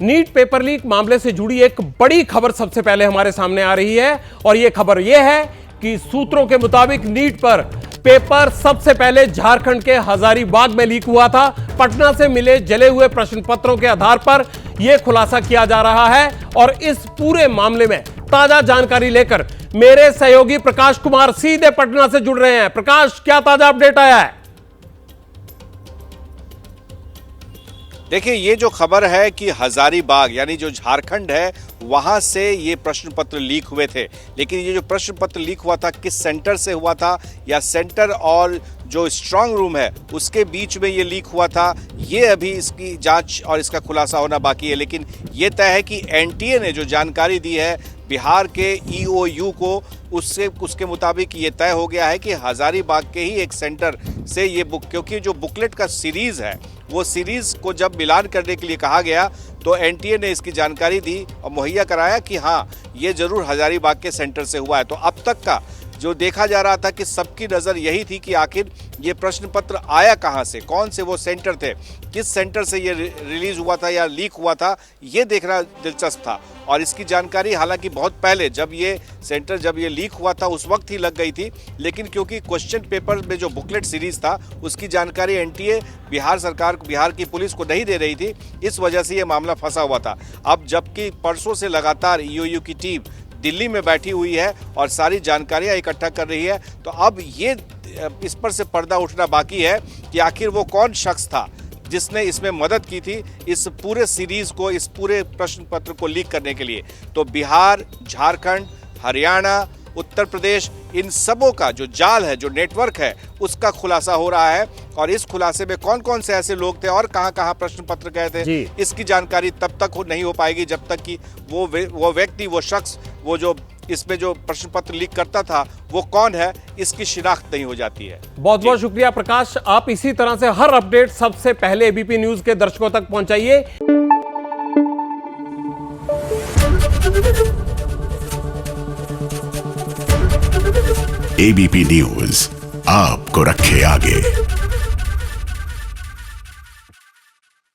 NEET paper leak मामले से जुड़ी एक बड़ी खबर सबसे पहले हमारे सामने आ रही है और यह खबर यह है कि सूत्रों के मुताबिक नीट पर पेपर सबसे पहले झारखंड के हजारीबाग में लीक हुआ था। पटना से मिले जले हुए प्रश्न पत्रों के आधार पर यह खुलासा किया जा रहा है और इस पूरे मामले में ताजा जानकारी लेकर मेरे सहयोगी प्रकाश कुमार सीधे पटना से जुड़ रहे हैं। प्रकाश, क्या ताजा अपडेट आया है? देखिए, ये जो खबर है कि हजारीबाग यानी जो झारखंड है वहां से ये प्रश्न पत्र लीक हुए थे, लेकिन ये जो प्रश्न पत्र लीक हुआ था किस सेंटर से हुआ था या सेंटर और जो स्ट्रांग रूम है उसके बीच में ये लीक हुआ था, ये अभी इसकी जांच और इसका खुलासा होना बाकी है। लेकिन ये तय है कि एनटीए ने जो जानकारी दी है बिहार के ईओयू को, उसके मुताबिक ये तय हो गया है कि हजारीबाग के ही एक सेंटर से ये क्योंकि जो बुकलेट का सीरीज है वो सीरीज को जब मिलान करने के लिए कहा गया तो एनटीए ने इसकी जानकारी दी और मुहैया कराया कि हाँ, ये जरूर हजारीबाग के सेंटर से हुआ है। तो अब तक का जो देखा जा रहा था कि सबकी नज़र यही थी कि आखिर ये प्रश्न पत्र आया कहाँ से, कौन से वो सेंटर थे, किस सेंटर से ये रिलीज हुआ था या लीक हुआ था, ये देखना दिलचस्प था। और इसकी जानकारी हालांकि बहुत पहले जब ये लीक हुआ था उस वक्त ही लग गई थी, लेकिन क्योंकि क्वेश्चन पेपर में जो बुकलेट सीरीज था उसकी जानकारी एनटीए बिहार सरकार को, बिहार की पुलिस को नहीं दे रही थी, इस वजह से ये मामला फंसा हुआ था। अब जबकि परसों से लगातार ईओयू की टीम दिल्ली में बैठी हुई है और सारी जानकारियां इकट्ठा कर रही है, तो अब ये इस पर से पर्दा उठना बाकी है कि आखिर वो कौन शख्स था जिसने इसमें मदद की थी इस पूरे सीरीज को, इस पूरे प्रश्न पत्र को लीक करने के लिए। तो बिहार, झारखंड, हरियाणा, उत्तर प्रदेश, इन सबों का जो जाल है, जो नेटवर्क है, उसका खुलासा हो रहा है। और इस खुलासे में कौन कौन से ऐसे लोग थे और कहां कहां प्रश्न पत्र गए थे, इसकी जानकारी तब तक नहीं हो पाएगी जब तक कि वो व्यक्ति, वो शख्स, वो जो इसमें जो प्रश्न पत्र लीक करता था वो कौन है, इसकी शिनाख्त नहीं हो जाती है। बहुत बहुत शुक्रिया प्रकाश। आप इसी तरह से हर अपडेट सबसे पहले एबीपी न्यूज के दर्शकों तक पहुंचाइए। एबीपी न्यूज आपको रखे आगे।